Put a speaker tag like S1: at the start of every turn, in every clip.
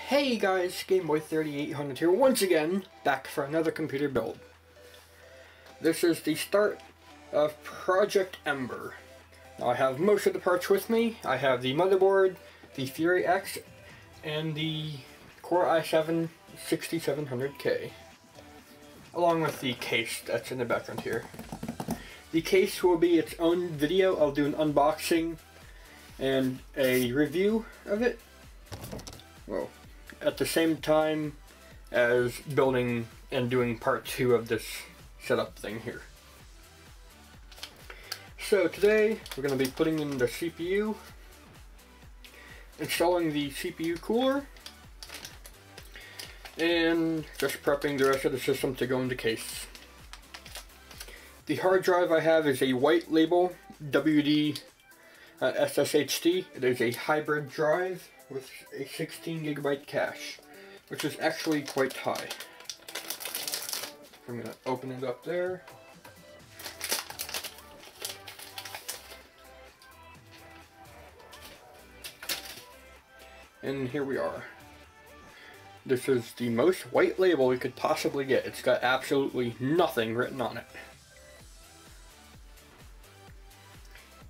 S1: Hey guys, GameBoy3800 here once again, back for another computer build. This is the start of Project Ember. Now I have most of the parts with me. I have the motherboard, the Fury X, and the Core i7 6700K, along with the case that's in the background here. The case will be its own video. I'll do an unboxing and a review of it. Well, at the same time as building and doing part 2 of this setup thing here. So today we're going to be putting in the CPU, installing the CPU cooler, and just prepping the rest of the system to go into case. The hard drive I have is a white label WD SSHD. It is a hybrid drive with a 16 gigabyte cache, which is actually quite high. I'm going to open it up there. And here we are. This is the most white label you could possibly get. It's got absolutely nothing written on it.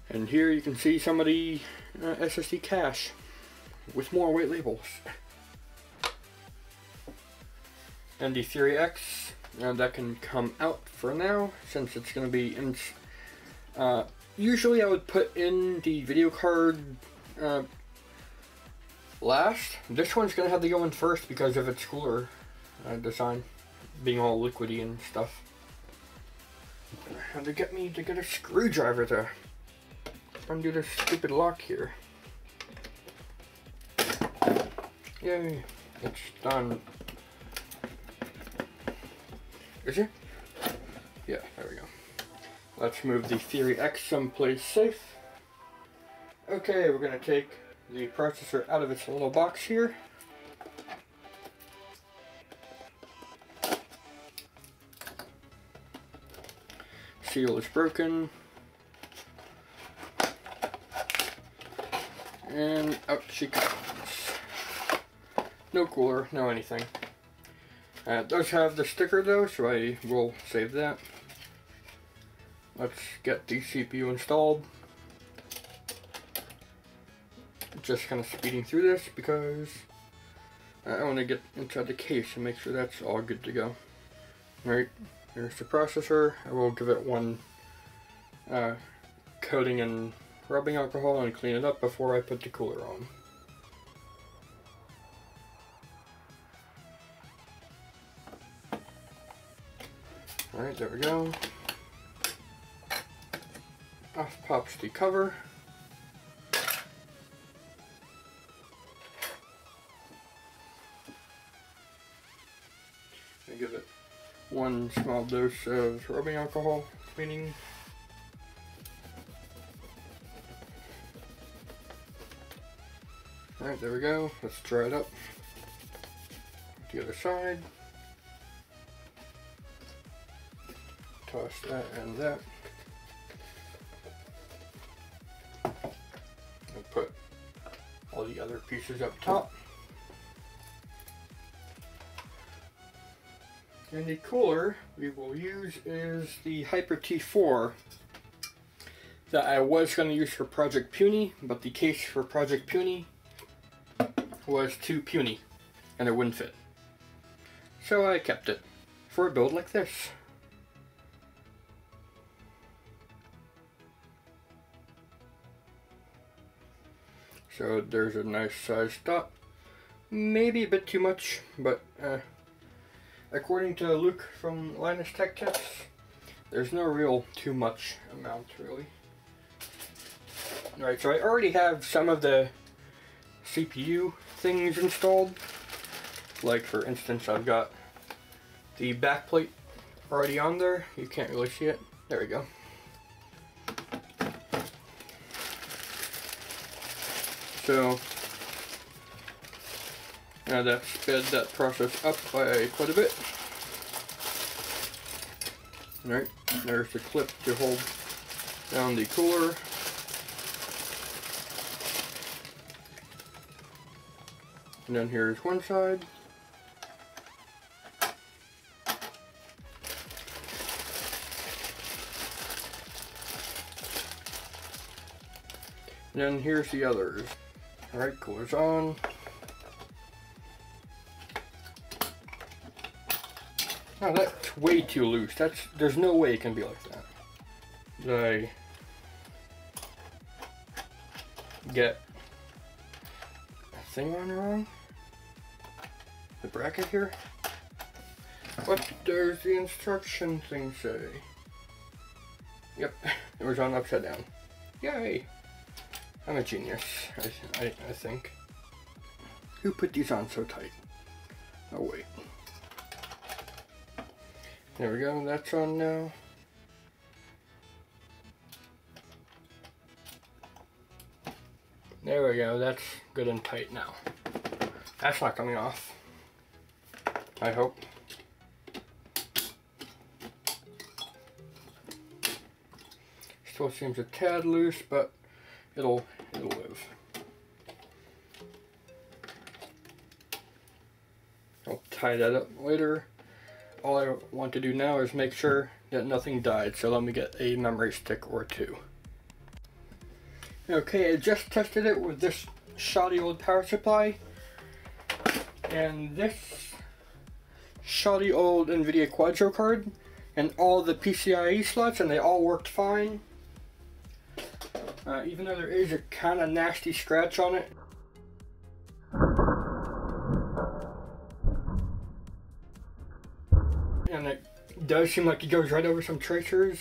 S1: And here you can see some of the SSD cache with more white labels. And the Fury X, that can come out for now since it's going to be in. Usually I would put in the video card last. This one's going to have to go in first because of its cooler design, being all liquidy and stuff. And to get me to get a screwdriver to undo this stupid lock here. Yay, it's done. Is it? Yeah, there we go. Let's move the Fury X someplace safe. Okay, we're going to take the processor out of its little box here. Seal is broken. And out she comes. No cooler, no anything. It does have the sticker though, so I will save that. Let's get the CPU installed. Just kind of speeding through this because I want to get inside the case and make sure that's all good to go. Alright, there's the processor. I will give it one coating in rubbing alcohol and clean it up before I put the cooler on. Alright, there we go. Off pops the cover. I give it one small dose of rubbing alcohol cleaning. Alright, there we go. Let's dry it up. The other side. Toss that and that. And put all the other pieces up top. And the cooler we will use is the Hyper T4 that I was going to use for Project Puny, but the case for Project Puny was too puny and it wouldn't fit. So I kept it for a build like this. So there's a nice size dot. Maybe a bit too much, but according to Luke from Linus Tech Tips, there's no real too much amount really. Alright, so I already have some of the CPU things installed. Like for instance, I've got the backplate already on there. You can't really see it. There we go. So now that sped that process up by quite a bit. Alright, there's the clip to hold down the cooler. And then here's one side. And then here's the others. Alright, goes on. Oh, that's way too loose. There's no way it can be like that. Did I get a thing on wrong? The bracket here? What does the instruction thing say? Yep, it was on upside down. Yay! I'm a genius, I think. Who put these on so tight? Oh wait. There we go, that's on now. There we go, that's good and tight now. That's not coming off, I hope. Still seems a tad loose, but it'll live. I'll tie that up later. All I want to do now is make sure that nothing died, so let me get a memory stick or two. Okay, I just tested it with this shoddy old power supply and this shoddy old NVIDIA Quadro card and all the PCIe slots, and they all worked fine. Even though there is a kind of nasty scratch on it. And it does seem like it goes right over some tracers.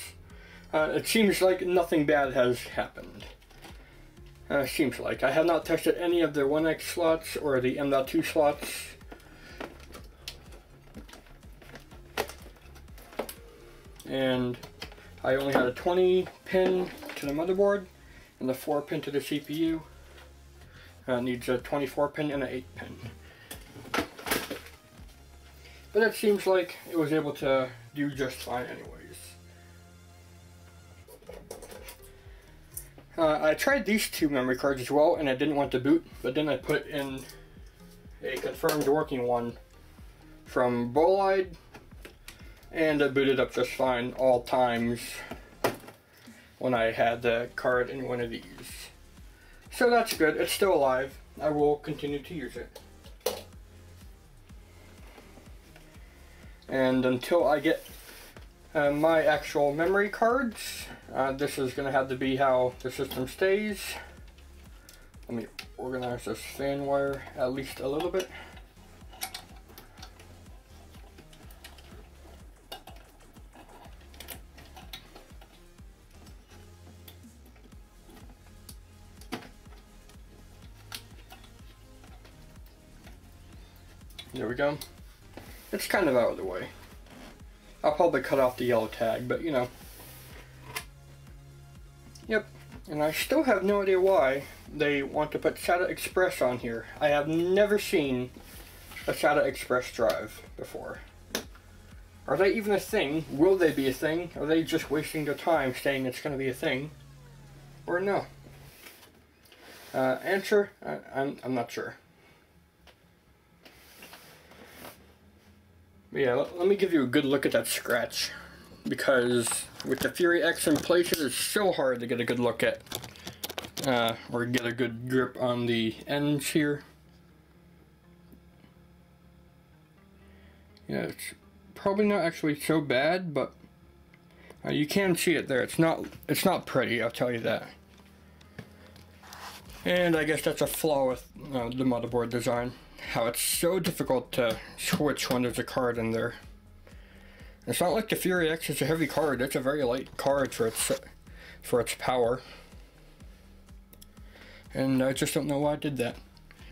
S1: It seems like nothing bad has happened. Seems like. I have not tested any of the 1X slots or the M.2 slots. And I only had a 20 pin to the motherboard and the 4 pin to the CPU. Needs a 24 pin and an 8 pin. But it seems like it was able to do just fine anyways. I tried these two memory cards as well, and I didn't want to boot, but then I put in a confirmed working one from Bolide, and it booted up just fine all times when I had the card in one of these. So that's good, it's still alive. I will continue to use it. And until I get my actual memory cards, this is going to have to be how the system stays. Let me organize this fan wire at least a little bit. There we go. It's kind of out of the way. I'll probably cut off the yellow tag, but you know. Yep, and I still have no idea why they want to put SATA Express on here. I have never seen a SATA Express drive before. Are they even a thing? Will they be a thing? Are they just wasting their time saying it's going to be a thing? Or no? Answer, I'm not sure. But yeah, let me give you a good look at that scratch, because with the Fury X in place, it is so hard to get a good look at, or get a good grip on the ends here. Yeah, it's probably not actually so bad, but you can see it there. It's not pretty, I'll tell you that. And I guess that's a flaw with the motherboard design. How it's so difficult to switch when there's a card in there. It's not like the Fury X is a heavy card, it's a very light card for its power. And I just don't know why I did that.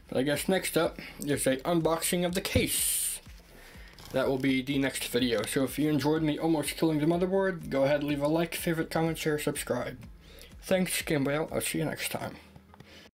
S1: But I guess next up is a unboxing of the case. That will be the next video. So if you enjoyed me almost killing the motherboard, go ahead and leave a like, favorite, comment, share, subscribe. Thanks, Game Boy out. I'll see you next time.